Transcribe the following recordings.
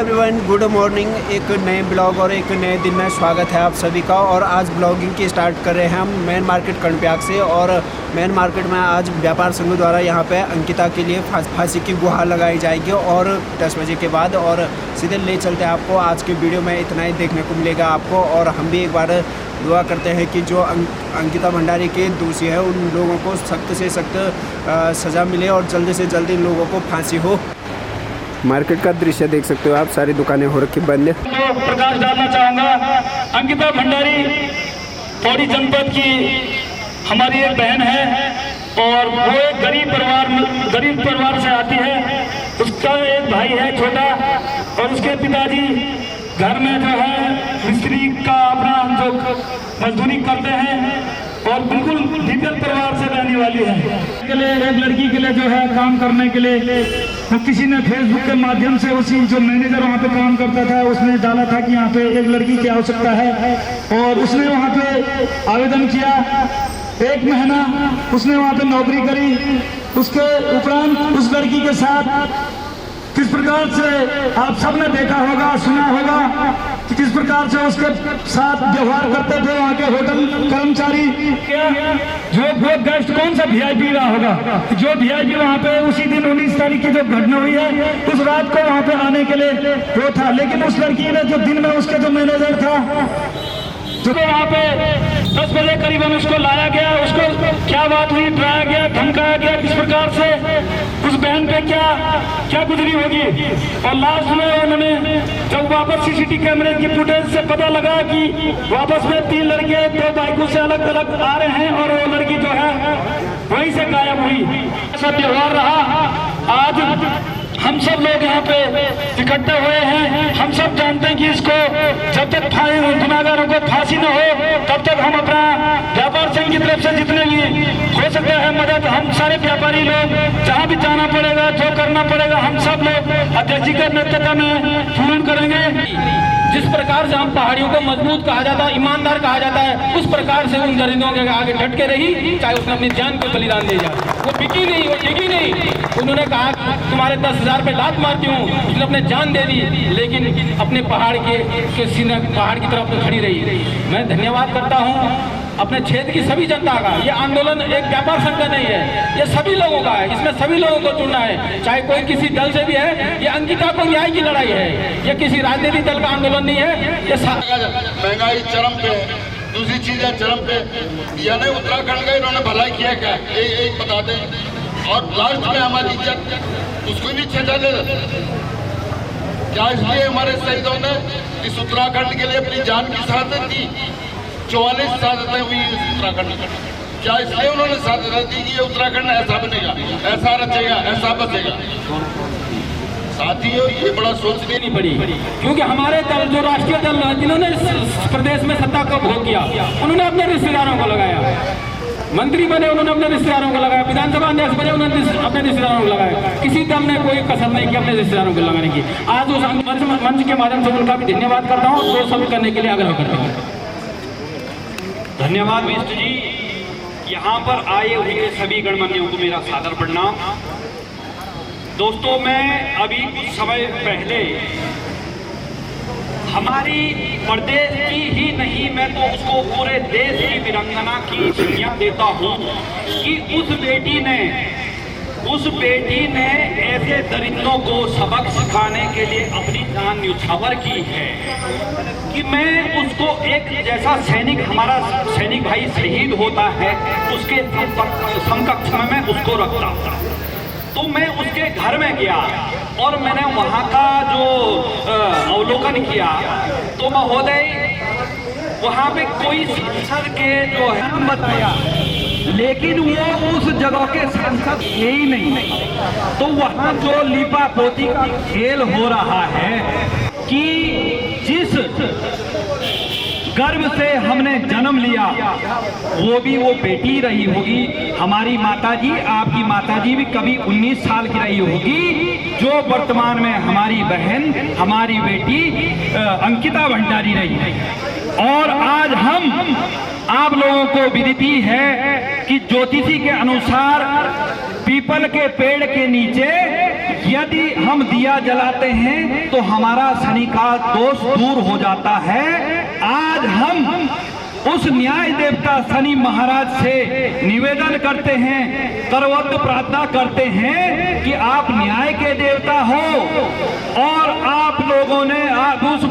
Everyone, good morning. एक नए blog और एक नए दिन में स्वागत है आप सभी का। और आज ब्लॉगिंग की स्टार्ट कर रहे हैं हम मेन मार्केट कर्णप्रयाग से। और मेन मार्केट में आज व्यापार संघ द्वारा यहाँ पे अंकिता के लिए फांसी की गुहार लगाई जाएगी और 10 बजे के बाद। और सीधे ले चलते हैं आपको। आज की वीडियो में इतना ही देखने को मिलेगा आपको। और हम भी एक बार दुआ करते हैं कि जो अंकिता भंडारी के दोषी है उन लोगों को सख्त से सख्त सज़ा मिले और जल्दी से जल्दी इन लोगों को फांसी हो। मार्केट का दृश्य देख सकते हो आप, सारी दुकानें हो रखी बंद है। तो प्रकाश डालना चाहूँगा, अंकिता भंडारी पौड़ी जनपद की हमारी एक बहन है और वो एक गरीब परिवार से आती है। उसका एक भाई है छोटा और उसके पिताजी घर में जो है मिस्त्री का अपना जो मजदूरी करते हैं और बिल्कुल बीपीएल परिवार से रहने वाली है। के लिए एक लड़की के लिए जो है काम करने के लिए तो किसी ने फेसबुक के माध्यम से उसी जो मैनेजर वहाँ पे काम करता था उसने डाला था कि यहाँ पे एक लड़की की आवश्यकता है और उसने वहाँ पे आवेदन किया। 1 महीना उसने वहाँ पे नौकरी करी। उसके उपरांत उस लड़की के साथ किस प्रकार से आप सबने देखा होगा, सुना होगा कि किस प्रकार से उसके साथ व्यवहार करते थे वहाँ के होटल कर्मचारी। जो वो गेस्ट कौन सा वीआईपी रहा होगा, जो वीआईपी वहाँ पे उसी दिन 19 तारीख की जो घटना हुई है उस रात को वहाँ पे आने के लिए वो था। लेकिन उस लड़की ने जो दिन में उसके जो मैनेजर था जो वहाँ पे 10 बजे करीबन उसको लाया गया। उसको क्या बात हुई, डराया गया, धमकाया गया, किस प्रकार से उस बहन पे क्या गुजरी होगी। और लास्ट में उन्होंने जब वापस सीसीटीवी कैमरे की फुटेज से पता लगा कि वापस में 3 लड़के 2 बाइकों से अलग अलग आ रहे हैं और वो लड़की जो है वहीं से गायब हुई। ऐसा व्यवहार रहा। आज हम सब लोग यहाँ पे इकट्ठे हुए हैं। हम सब जानते हैं कि इसको जब तक गुनाहगारों को फांसी न हो तब तक हम अपना व्यापार संघ की तरफ से जितने भी हो सकता है मदद, हम सारे व्यापारी लोग जहाँ भी जाना पड़ेगा, जो करना पड़ेगा, हम सब लोग अध्यक्ष जी के नेतृत्व में पूर्ण करेंगे। जिस प्रकार से हम पहाड़ियों को मजबूत कहा जाता है, ईमानदार कहा जाता है, उस प्रकार से उन दरिंदों के आगे डट के रही, चाहे उसने अपनी जान को बलिदान दे जाए। वो बिकी नहीं, वो टिकी नहीं। उन्होंने कहा तुम्हारे 10,000 पे लात मारती हूँ, उसने अपने जान दे दी लेकिन अपने पहाड़ के सीने पहाड़ की तरफ तो खड़ी रही। मैं धन्यवाद करता हूँ अपने क्षेत्र की सभी जनता का। ये आंदोलन एक व्यापार संघ का नहीं है, ये सभी लोगों का है। इसमें सभी लोगों को चुनना है, चाहे कोई किसी दल से भी है। ये अंकिता को न्याय की लड़ाई है, ये किसी राजनीतिक दल का आंदोलन नहीं है। ये महंगाई चरम पे, दूसरी चीज है चरम पे। यानी उत्तराखंड का इन्होंने भलाई किया क्या, एक बता दें। और लास्ट में हमारी इज्जत उसको भी छेड़ा ले क्या, इसलिए हमारे शहीदों ने इस उत्तराखंड के लिए अपनी जान की शहादत दी। 44 शहादतें हुई इस उत्तराखंड में। क्या इसलिए उन्होंने शहादत दी कि ये उत्तराखंड ऐसा बनेगा, ऐसा रचेगा, ऐसा बचेगा। साथियों, ये बड़ा सोचने नहीं पड़ी, क्योंकि हमारे दल जो राष्ट्रीय दल जिन्होंने इस प्रदेश में सत्ता को भोग किया उन्होंने अपने रिश्तेदारों को लगाया। मंत्री बने उन्होंने अपने रिश्तेदारों को लगाया, विधानसभा अध्यक्ष बने उन्होंने अपने रिश्तेदारों को लगाया। किसी दल ने कोई कसर नहीं की अपने रिश्तेदारों को लगाने की। आज उस मंच के माध्यम से उनका भी धन्यवाद करता हूँ, दो शब्द करने के लिए आग्रह करता हूँ। धन्यवाद मिस्टर जी। यहाँ पर आए हुए सभी गणमान्यों को मेरा सादर प्रणाम। दोस्तों, मैं अभी कुछ समय पहले हमारी प्रदेश की ही नहीं, मैं तो उसको पूरे देश की वीरांगना की संज्ञा देता हूँ कि उस बेटी ने ऐसे दरिंदों को सबक सिखाने के लिए अपनी जान न्यौछावर की है कि मैं उसको एक जैसा सैनिक, हमारा सैनिक भाई शहीद होता है उसके समकक्ष में मैं उसको रखता। तो मैं उसके घर में गया और मैंने वहाँ का जो अवलोकन किया तो महोदय वहाँ पे कोई सांसद के जो है बताया, लेकिन वो उस जगह के सांसद है ही नहीं। तो वहाँ जो लीपा पोती का खेल हो रहा है कि जिस गर्भ से हमने जन्म लिया वो बेटी रही होगी। हमारी माताजी, आपकी माताजी भी कभी 19 साल की रही होगी, जो वर्तमान में हमारी बहन, हमारी बेटी अंकिता भंडारी रही है। और आज हम आप लोगों को विदिती है कि ज्योतिषी के अनुसार पीपल के पेड़ के नीचे यदि हम दिया जलाते हैं तो हमारा शनि का दोष दूर हो जाता है। आज हम उस न्याय देवता शनि महाराज से निवेदन करते हैं, करवत प्रार्थना करते हैं कि आप न्याय के देवता हो और आप लोगों ने उस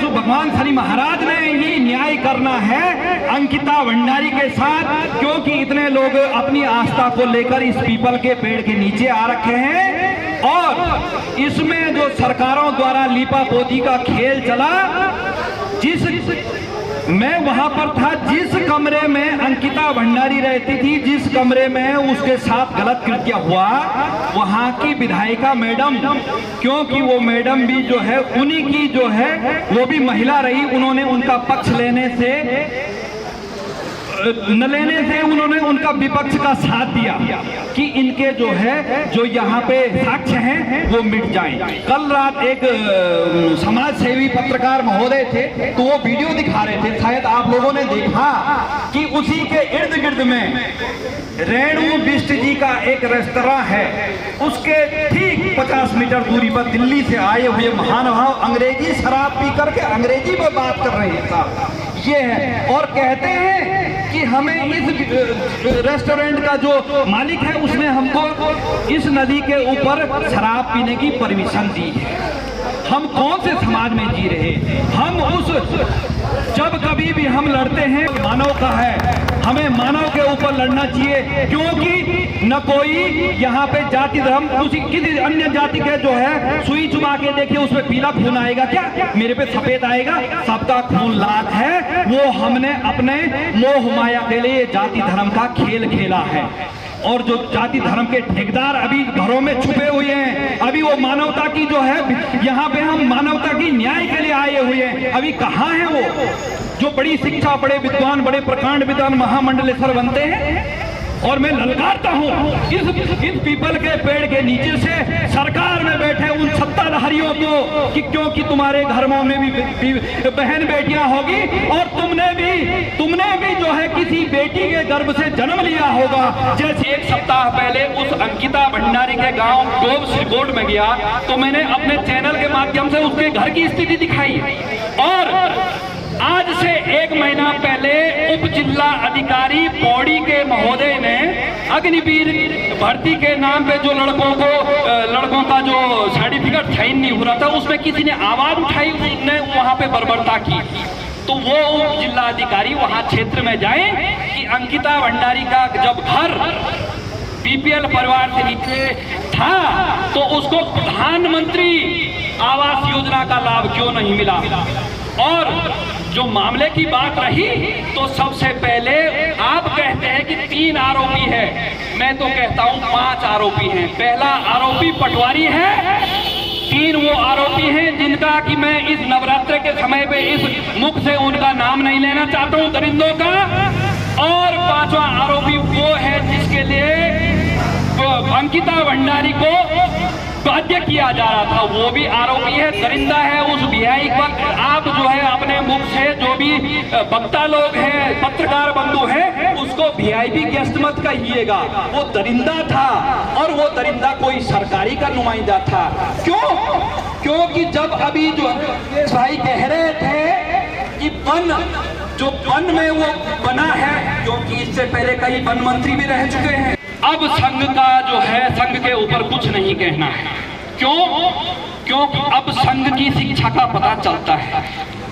भगवान शनि महाराज ने ही न्याय करना है अंकिता भंडारी के साथ, क्योंकि इतने लोग अपनी आस्था को लेकर इस पीपल के पेड़ के नीचे आ रखे हैं। और इसमें जो सरकारों द्वारा लीपा पोती का खेल चला, मैं वहां पर था, जिस कमरे में अंकिता भंडारी रहती थी, जिस कमरे में उसके साथ गलत कृत्य हुआ, वहां की विधायिका मैडम, क्योंकि वो मैडम भी जो है उन्हीं की जो है वो भी महिला रही, उन्होंने उनका पक्ष लेने से उन्होंने उनका विपक्ष का साथ दिया कि इनके जो है जो यहाँ पे साक्ष्य हैं वो मिट जाएं। कल रात एक समाज सेवी पत्रकार महोदय थे, तो वो वीडियो दिखा रहे थे, शायद आप लोगों ने देखा कि उसी के इर्द गिर्द में रेणु बिष्ट जी का एक रेस्तरां है, उसके ठीक 50 मीटर दूरी पर दिल्ली से आए हुए महानुभाव अंग्रेजी शराब पी करके अंग्रेजी में बात कर रहे हैं ये है, और कहते हैं कि हमें इस रेस्टोरेंट का जो मालिक है उसने हमको इस नदी के ऊपर शराब पीने की परमिशन दी है। हम कौन से समाज में जी रहे? हम जब कभी भी हम लड़ते हैं मानव का है, हमें मानव के ऊपर लड़ना चाहिए, क्योंकि न कोई यहाँ पे जाति धर्म किसी अन्य जाति के जो है सुई चुमा के देखिए उसमें पीला खून आएगा क्या, मेरे पे सफेद आएगा? सबका खून लाल है। वो हमने अपने मोह माया के लिए जाति धर्म का खेल खेला है, और जो जाति धर्म के ठेकेदार अभी घरों में छुपे हुए हैं, अभी वो मानवता की जो है यहाँ पे हम मानवता की न्याय के लिए आए हुए हैं, अभी कहाँ है वो जो बड़ी शिक्षा, बड़े विद्वान, बड़े प्रकांड विद्वान महामंडलेश्वर बनते हैं? और मैं ललकारता हूँ इस पीपल के पेड़ के नीचे से सरकार में बैठे उन सत्ताधारियों को कि क्योंकि तुम्हारे घरों में भी बहन बेटियां होगी और तुमने भी जो है किसी बेटी के गर्भ से जन्म लिया होगा। जैसे एक सप्ताह पहले उस अंकिता भंडारी के गांव डोब श्रीकोट में गया तो मैंने अपने चैनल के माध्यम से उसके घर की स्थिति दिखाई, और आज से 1 महीना पहले उप जिला अधिकारी पौड़ी के महोदय ने अग्निवीर भर्ती के नाम पे जो लड़कों का जो सर्टिफिकेट साइन नहीं हो रहा था, उसमें किसी ने आवाज उठाई, उसने वहां पे बर्बरता की। तो वो उप जिला अधिकारी वहां क्षेत्र में जाए कि अंकिता भंडारी का जब घर बीपीएल परिवार से नीचे था तो उसको प्रधानमंत्री आवास योजना का लाभ क्यों नहीं मिला। और जो मामले की बात रही तो सबसे पहले आप कहते हैं कि 3 आरोपी है, मैं तो कहता हूं 5 आरोपी हैं। पहला आरोपी पटवारी है, 3 वो आरोपी हैं जिनका कि मैं इस नवरात्र के समय पे इस मुख से उनका नाम नहीं लेना चाहता हूं, दरिंदों का। और 5वां आरोपी वो है जिसके लिए अंकिता भंडारी को बाध्य किया जा रहा था, वो भी आरोपी है, दरिंदा है। उस वीआई पर आप जो है अपने मुख से जो भी वक्ता लोग हैं, पत्रकार बंधु हैं, उसको वीआईपी गेस्ट मत कहिएगा, वो दरिंदा था। और वो दरिंदा कोई सरकारी का नुमाइंदा था। क्योंकि जब अभी जो भाई कह रहे थे कि वन में वो बना है, क्योंकि इससे पहले कई वन मंत्री भी रह चुके हैं। अब संघ का जो है, संघ के ऊपर कुछ नहीं कहना है। क्योंकि अब संघ की शिक्षा का पता चलता है।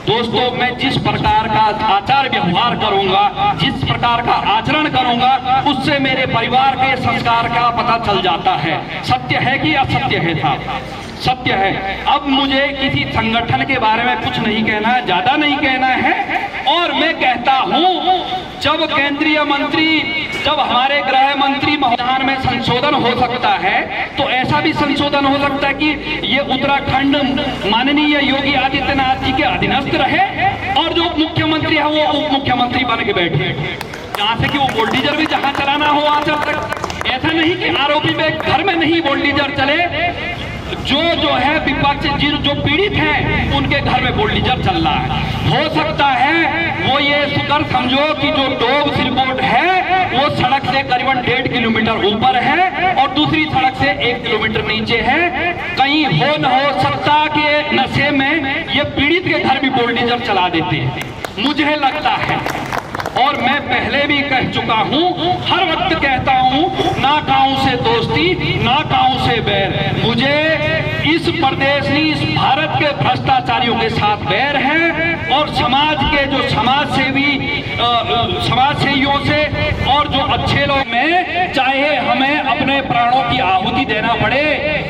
दोस्तों, मैं जिस प्रकार का आचार व्यवहार करूंगा, जिस प्रकार का आचरण करूंगा, उससे मेरे परिवार के संस्कार का पता चल जाता है। सत्य है कि असत्य है साहब? सत्य है। अब मुझे किसी संगठन के बारे में कुछ नहीं कहना है, ज्यादा नहीं कहना है। और मैं कहता हूं, जब केंद्रीय मंत्री, जब हमारे गृह मंत्री महोदय में संशोधन हो सकता है, तो ऐसा भी संशोधन हो सकता है कि ये उत्तराखंड माननीय योगी आदित्यनाथ जी के अधीनस्थ रहे और जो मुख्यमंत्री है वो उप मुख्यमंत्री बन के बैठे, जहां से कि वो बुलडोजर भी जहां चलाना हो वहां चल सकता। ऐसा नहीं कि आरोपी में घर में नहीं बुलडोजर चले, जो है विपक्ष जो पीड़ित हैं उनके घर में बुलडोजर चल रहा है। हो सकता है वो ये शुक्र समझो कि जो डोब सिरकोट है वो सड़क से करीबन 1.5 किलोमीटर ऊपर है और दूसरी सड़क से 1 किलोमीटर नीचे है। कहीं हो न हो सकता कि नशे में ये पीड़ित के घर भी बुलडोजर चला देते हैं, मुझे लगता है। और मैं पहले भी कह चुका हूं, हर वक्त कहता हूं, ना गांव से दोस्ती ना गांव से बैर। मुझे इस प्रदेश में इस भारत के भ्रष्टाचारियों के साथ बैर है और समाज के जो समाज सेवियों से और जो अच्छे लोग में चाहे हमें अपने प्राणों की आहुति देना पड़े।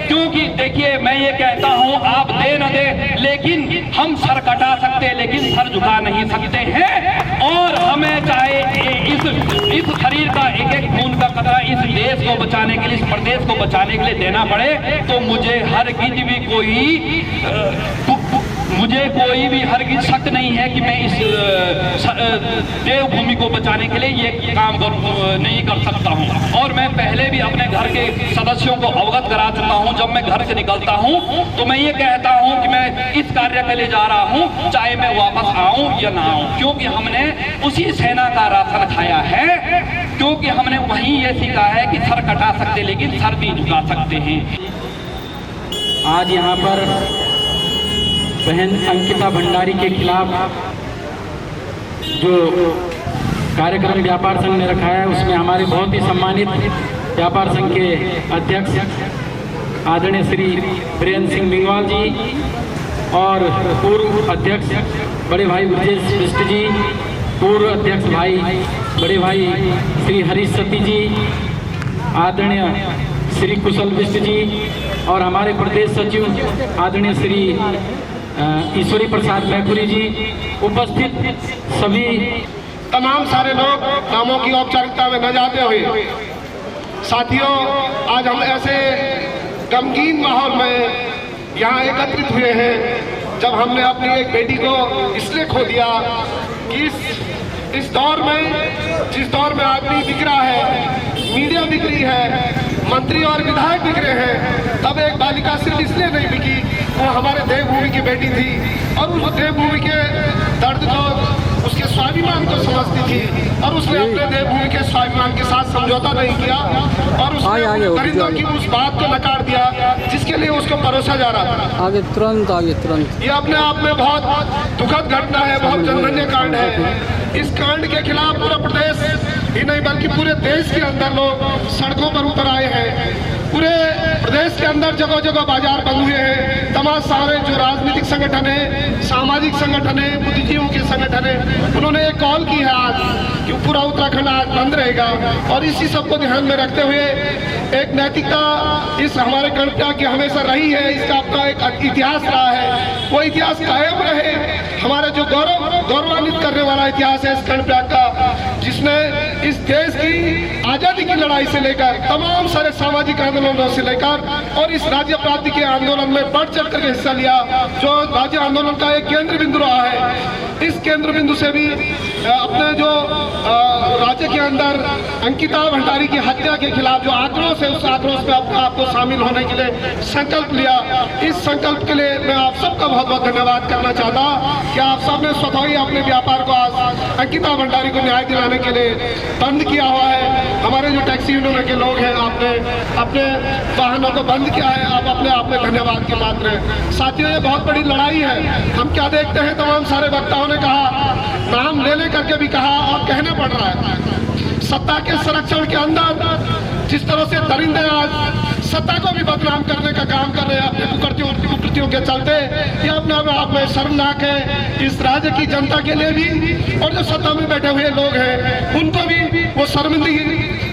क्योंकि देखिए मैं ये कहता हूं, आप दे न दे लेकिन हम सर कटा सकते हैं लेकिन सर झुका नहीं सकते हैं। और हमें चाहे इस शरीर का एक खून का कतरा इस देश को बचाने के लिए, इस प्रदेश को बचाने के लिए देना पड़े तो मुझे हरगिज भी हरगिज शक नहीं है कि मैं इस देवभूमि को बचाने के लिए ये काम नहीं कर सकता हूं। और मैं पहले भी अपने घर के सदस्यों को अवगत करा चुका हूं। जब मैं घर से निकलता हूं तो मैं ये कहता हूं कि मैं इस कार्य के लिए जा रहा हूं, चाहे मैं वापस आऊं या ना आऊं, क्योंकि हमने उसी सेना का राशन खाया है। क्योंकि हमने वहीं ये सीखा है कि सर कटा सकते लेकिन सर नहीं झुका सकते हैं। आज यहाँ पर बहन अंकिता भंडारी के खिलाफ जो कार्यक्रम व्यापार संघ ने रखा है उसमें हमारे बहुत ही सम्मानित व्यापार संघ के अध्यक्ष आदरणीय श्री वीरेंद्र सिंह मिंगवाल जी और पूर्व अध्यक्ष बड़े भाई ब्रजेश बिष्ट जी, पूर्व अध्यक्ष भाई बड़े भाई श्री हरीश सती जी, आदरणीय श्री कुशल बिष्ट जी और हमारे प्रदेश सचिव आदरणीय श्री ईश्वरी प्रसाद मैखुरी जी, उपस्थित सभी तमाम सारे लोग नामों की औपचारिकता में न जाते हुए, साथियों आज हम ऐसे गमगीन माहौल में यहाँ एकत्रित हुए हैं जब हमने अपनी एक बेटी को इसलिए खो दिया कि इस दौर में जिस दौर में आदमी बिक रहा है, मीडिया बिक रही है, मंत्री और विधायक बिक रहे हैं, तब एक बालिका सिर्फ इसलिए नहीं बिकी, वो हमारे देवभूमि की बेटी थी और उस देवभूमि के दर्द को, उसके स्वाभिमान को समझती थी और उसने अपने देवभूमि के स्वाभिमान के साथ समझौता नहीं किया और उसने दरिंदों की उस बात को नकार दिया जिसके लिए उसको परोसा जा रहा था। आगे तुरंत ये अपने आप में बहुत दुखद घटना है, बहुत जघन्य कांड है। इस कांड के खिलाफ पूरा प्रदेश ही नहीं बल्कि पूरे देश के अंदर लोग सड़कों पर उतर आए हैं। पूरे प्रदेश के अंदर जगह जगह बाजार बंद हुए हैं। तमाम सारे जो राजनीतिक संगठन है, सामाजिक संगठन है, बुद्धिजीवियों के संगठन है, उन्होंने एक कॉल की है आज कि पूरा उत्तराखंड आज बंद रहेगा। और इसी सब को ध्यान में रखते हुए एक नैतिकता इस हमारे कर्तव्य की हमेशा रही है, इसका अपना एक इतिहास रहा है, वो इतिहास कायम रहे। हमारा जो गौरवान्वित करने वाला इतिहास है इस कर्तव्य का, जिसने इस देश की आजादी की लड़ाई से लेकर तमाम सारे सामाजिक आंदोलनों से लेकर और इस राज्य प्राप्ति के आंदोलन में बढ़ चढ़ कर हिस्सा लिया, जो राज्य आंदोलन का एक केंद्र बिंदु रहा है। इस केंद्र बिंदु से भी अपने जो राज्य के अंदर अंकिता भंडारी की हत्या के खिलाफ जो आक्रोश है, उस आक्रोश में आपको शामिल होने के लिए संकल्प लिया। इस संकल्प के लिए मैं आप सबका बहुत बहुत धन्यवाद करना चाहता कि आप सबने स्वतः ही अपने व्यापार को आज अंकिता भंडारी को न्याय दिलाने के लिए बंद किया हुआ है। हमारे जो टैक्सी यूनियन के लोग हैं, आपने अपने वाहनों को बंद किया है, आप अपने आप में धन्यवाद के पात्र हैं। साथियों, ये बहुत बड़ी लड़ाई है। हम क्या देखते हैं, तमाम सारे वक्ताओं ने कहा, नाम ले करके भी कहा और कहना पड़ रहा है, सत्ता के संरक्षण के अंदर जिस तरह से दरिंदे आज सत्ता को भी बदनाम करने का काम कर रहे हैं अपने कुकृतियों के चलते, ये अपने आप में शर्मनाक है इस राज्य की जनता के लिए भी, और जो सत्ता में बैठे हुए लोग हैं उनको भी वो शर्मिंदगी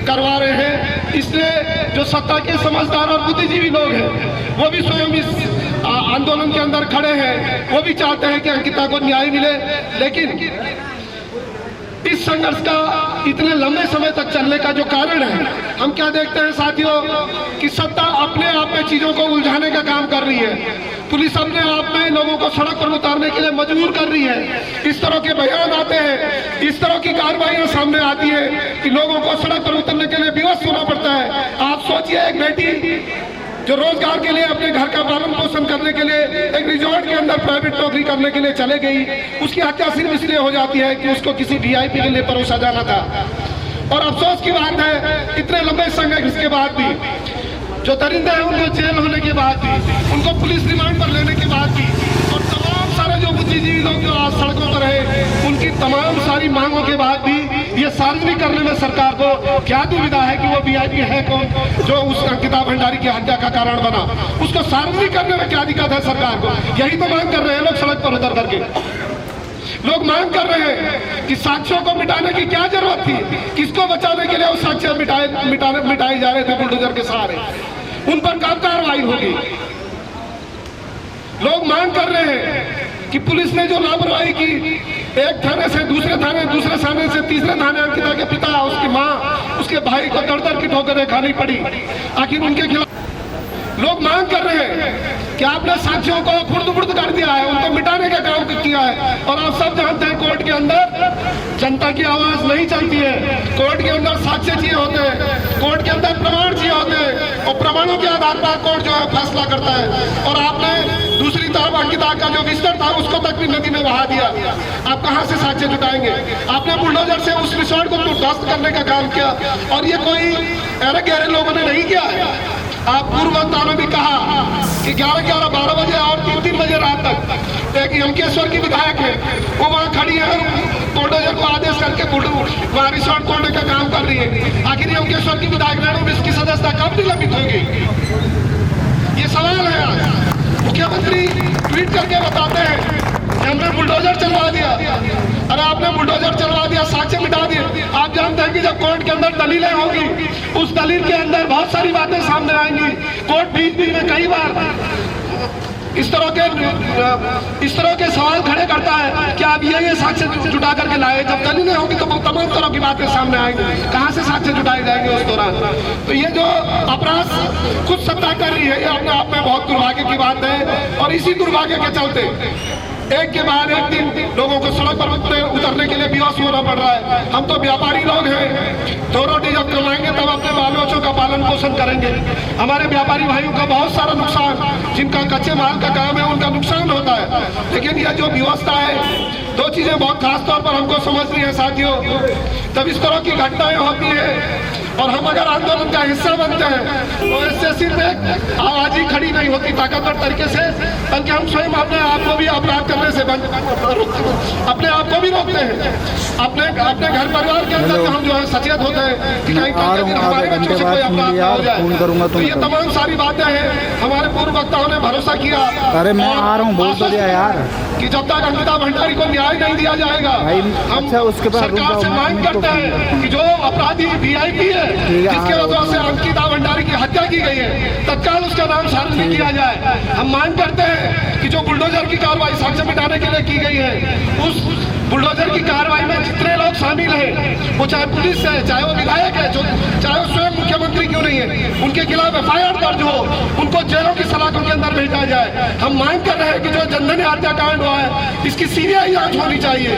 करवा रहे हैं। इसलिए जो सत्ता के समझदार और बुद्धिजीवी लोग हैं वो भी स्वयं इस आंदोलन के अंदर खड़े हैं, वो भी चाहते हैं कि अंकिता को न्याय मिले। लेकिन इस संघर्ष का इतने लंबे समय तक चलने का जो कारण है, हम क्या देखते हैं साथियों कि सत्ता अपने आप में चीजों को उलझाने का काम कर रही है। पुलिस अपने आप में लोगों को सड़क पर उतारने के लिए मजबूर कर रही है। इस तरह के बयान आते हैं, इस तरह की कार्रवाइयां सामने आती है कि लोगों को सड़क पर उतरने के लिए विवश होना पड़ता है। आप सोचिए, एक बेटी जो रोजगार के लिए अपने घर का पालन पोषण करने के लिए एक रिजॉर्ट के अंदर प्राइवेट नौकरी करने के लिए चले गई, उसकी हत्या सिर्फ इसलिए हो जाती है कि उसको किसी वीआईपी के लिए परोसा जाना था। और अफसोस की बात है, इतने लंबे संघर्ष के बाद भी जो दरिंदे हैं उनको जेल होने के बाद भी, उनको पुलिस रिमांड पर लेने के बाद भी, और तमाम सारे जो बुद्धिजीवी लोग जो आज सड़कों पर है, उनकी तमाम सारी मांगों के बाद भी ये सार्वजनिक करने में सरकार को क्या दुविधा है कि वो वीआईपी है कौन जो उस अंकिता भंडारी की हत्या का कारण बना। उसको सार्वजनिक करने में क्या दिक्कत है सरकार को? यही तो मांग कर रहे हैं लोग सड़क पर उतर करके। लोग मांग कर रहे हैं कि साक्ष्यों को मिटाने की क्या जरूरत थी? किसको बचाने के लिए वो साक्ष्य मिटाए जा रहे थे बुलडोजर के सहारे? उन पर कब कार्रवाई होगी? लोग मांग कर रहे हैं कि पुलिस ने जो लापरवाही की, एक थाने से दूसरे थाने से तीसरे थाने अंकिता के पिता, उसकी माँ, उसके भाई को दर की ठोकरें खानी पड़ी। आखिर उनके खिलाफ लोग मांग कर रहे हैं कि आपने साक्ष्यों को खुर्द कर दिया है, उनको मिटाने का काम किया है। और आप सब जानते हैं कोर्ट के अंदर जनता की आवाज नहीं चलती है, कोर्ट के अंदर साक्ष्य चाहिए होते हैं, कोर्ट के अंदर प्रमाण चाहिए होते हैं, और प्रमाणों के आधार पर कोर्ट जो है फैसला करता है। और आपने दूसरी तरफ अंकिता का जो बिस्तर था उसको तक भी नदी में बहा दिया। आप कहां से साक्ष्य जुटाएंगे? आपने बुलडोजर से उस रिसोर्ट को ध्वस्त करने का काम किया, और ये कोई अरे गहरे लोगों ने नहीं किया है। आप पूर्व वक्ताओं ने भी कहा कि 11, 12 बजे और 3 बजे रात तक एक यमकेश्वर की विधायक है, वो वहाँ खड़ी है, बुलडोजर को आदेश करके वहाँ रिसोर्ट तोड़ने का काम कर रही है। आखिर यमकेश्वर की विधायक रेणु मिश्र की सदस्यता कब निलंबित होगी? ये सवाल है। आज मुख्यमंत्री ट्वीट करके बताते हैं कि हमने बुलडोजर चलवा दिया। अरे आपने बुलडोजर चलवा दिया, साक्ष्य मिटा दिए। आप जानते हैं कि जब कोर्ट के अंदर दलीलें होगी, उस दलील के अंदर बहुत सारी बातें सामने आएंगी। कोर्ट बीच में कई बार इस तरह के सवाल खड़े करता है कि आप ये साक्ष्य जुटा करके लाए। जब दलीलें होंगी तो तमाम तरह की बातें सामने आएंगी, कहाँ से साक्ष्य जुटाए जाएंगे उस दौरान? तो ये जो अपराध खुद सत्ता कर रही है, ये अपने आप में बहुत दुर्भाग्य की बात है। और इसी दुर्भाग्य के चलते एक के बाद एक दिन लोगों को सड़क पर उतरने के लिए बेहोश होना पड़ रहा है। हम तो व्यापारी लोग हैं, 2 रोटी जब कमाएंगे तब अपने बाल बच्चों का पालन पोषण करेंगे। हमारे व्यापारी भाइयों का बहुत सारा नुकसान, जिनका कच्चे माल का काम है उनका नुकसान होता है। लेकिन यह जो व्यवस्था है, 2 चीजें बहुत खास तौर पर हमको समझनी है साथियों। जब इस तरह की घटनाएं होती है और हम अगर आंदोलन का हिस्सा बनते हैं तो इससे सिर्फ एक आवाज ही खड़ी नहीं होती ताकतवर तरीके से, बल्कि हम स्वयं अपने आप को भी अपराध करने से अपने आप को भी रोकते हैं। अपने घर परिवार के अंदर हम जो है सचेत होते हैं कि कहीं हमारे बच्चों से कोई अपराध ना हो जाए। तो ये तमाम सारी बातें हैं। हमारे पूर्व वक्ताओं ने भरोसा किया, अरे मैं आ रहा हूँ, बोल तो दिया यार, कि जब तक अंकिता भंडारी को न्याय नहीं दिया जाएगा, हम उसके बाद सरकार से मांग करते हैं कि जो अपराधी वीआईपी है, जिसके वजह से अंकिता भंडारी की हत्या की गई है, तत्काल उसका नाम सार्वजनिक किया जाए। हम मांग करते हैं कि जो बुलडोजर की कार्रवाई साक्ष्य मिटाने के लिए की गई है, उस बुलडोजर की कार्रवाई में जितने लोग शामिल हैं, वो चाहे पुलिस है, चाहे वो विधायक है, चाहे वो स्वयं मुख्यमंत्री क्यों नहीं है, उनके खिलाफ एफआईआर दर्ज हो, उनको जेलों की सलाखों के अंदर भेजा जाए। हम मांग कर रहे हैं कि जो जनधन हत्याकांड हुआ है, इसकी सीबीआई जांच होनी चाहिए।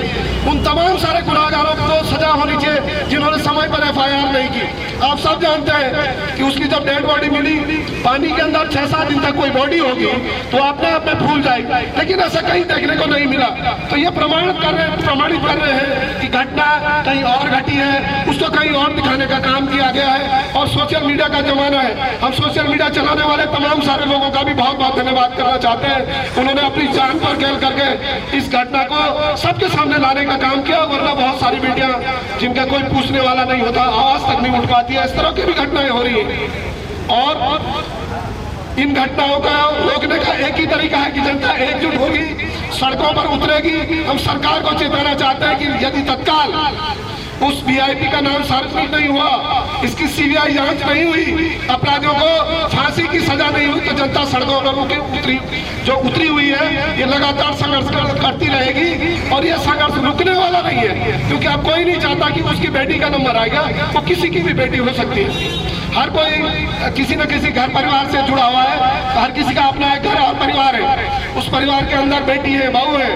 उन तमाम सारे गुनाहगारों को सजा होनी चाहिए जिन्होंने समय पर एफआईआर नहीं की। आप सब जानते हैं कि उसकी जब डेड बॉडी मिली, पानी के अंदर 6-7 दिन तक कोई बॉडी होगी तो अपने आप में फूल जाएगी, लेकिन ऐसा कहीं देखने को नहीं मिला। तो ये प्रमाणित कर रहे हैं कि घटना कहीं और घटी है, उसको कहीं और दिखाने का काम किया गया है। और सोशल मीडिया का जमाना है, हम सोशल मीडिया चलाने वाले तमाम सारे लोगों का भी बहुत बहुत धन्यवाद करना चाहते हैं। उन्होंने अपनी जान पर खेल करके इस घटना को सबके सामने लाने का काम किया, वरना बहुत सारी बेटियां जिनका कोई पूछने वाला नहीं होता, आवाज तक नहीं उठ पाती है। इस तरह की भी घटनाएं हो रही है। और इन घटनाओं का रोकने का एक ही तरीका है कि जनता एकजुट होगी, सड़कों पर उतरेगी। हम सरकार को चेताना चाहते हैं कि यदि तत्काल उस वीआईपी का नाम सार्वजनिक नहीं हुआ, इसकी सीबीआई जांच नहीं हुई, अपराधियों को फांसी की सजा नहीं हुई, तो जनता सड़कों पर उतरी हुई है। ये लगातार संघर्ष करती रहेगी और ये संघर्ष रुकने वाला नहीं है, क्योंकि अब कोई नहीं चाहता कि उसकी बेटी का नंबर आएगा। वो किसी की भी बेटी हो सकती है। हर कोई किसी न किसी घर परिवार से जुड़ा हुआ है, हर किसी का अपना एक घर और परिवार है। उस परिवार के अंदर बेटी है, बहू है,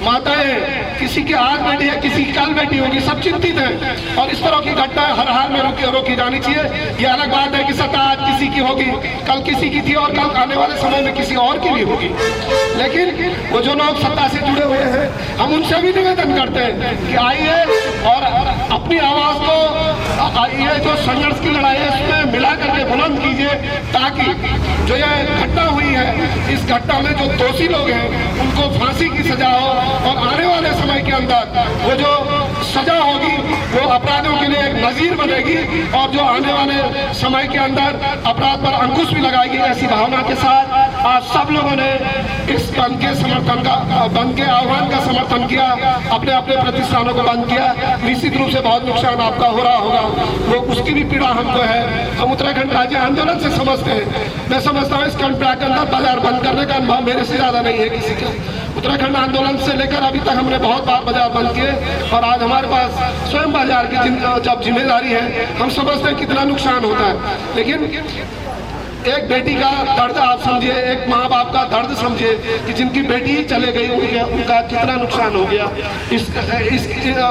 माताएं, किसी की आज बेटी है, किसी की कल बेटी होगी, सब चिंतित हैं। और इस तरह की घटना हर हाल में रोकी जानी चाहिए। ये अलग बात है कि सत्ता आज किसी की होगी, कल किसी की थी और कल आने वाले समय में किसी और की भी होगी। लेकिन वो जो लोग सत्ता से जुड़े हुए हैं, हम उनसे भी निवेदन करते हैं कि आइए और अपनी आवाज को, ये जो संघर्ष की लड़ाई है इसमें मिला करके बुलंद कीजिए, ताकि जो ये घटना हुई है, इस घटना में जो दोषी लोग हैं उनको फांसी की सजा हो और आने वाले समय के अंदर वो जो सजा होगी वो अपराधियों के लिए एक नजीर बनेगी और जो आने वाले समय के अंदर अपराध पर अंकुश भी लगाएगी। ऐसी भावना के साथ आज सब लोगों ने इस बंद के आह्वान का समर्थन किया, अपने अपने प्रतिष्ठानों को बंद किया। निश्चित रूप से बहुत नुकसान आपका हो रहा होगा, वो उसकी भी पीड़ा हमको है। हम उत्तराखंड राज्य आंदोलन से समझते हैं। मैं समझता हूँ इस कर्णप्रयाग के अंदर बाजार बंद करने का अनुभव मेरे से ज्यादा नहीं है किसी का। उत्तराखंड आंदोलन से लेकर अभी तक हमने बहुत बार बाजार बंद किए और आज हमारे पास स्वयं बाजार की जब जिम्मेदारी है, हम समझते हैं कितना नुकसान होता है। लेकिन एक बेटी का दर्द आप समझिए, एक माँ बाप का दर्द समझिए कि जिनकी बेटी ही चले गई, उनका कितना नुकसान हो गया। इस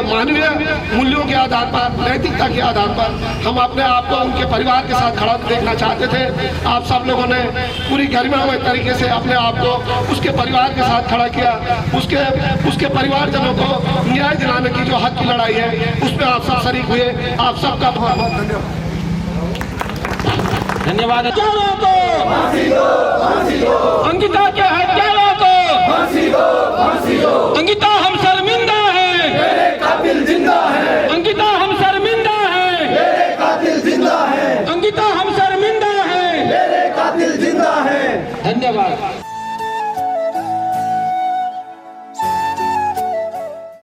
मानवीय मूल्यों के आधार पर, नैतिकता के आधार पर हम अपने आप को उनके परिवार के साथ खड़ा देखना चाहते थे। आप सब लोगों ने पूरी गरिमामय तरीके से अपने आप को उसके परिवार के साथ खड़ा किया। उसके परिवारजनों को न्याय दिलाने की जो हक की लड़ाई है उसमें आप सब शरीक हुए। आप सबका बहुत बहुत धन्यवाद। धन्यवाद। अंकिता के हत्यारों को अंकिता हम शर्मिंदा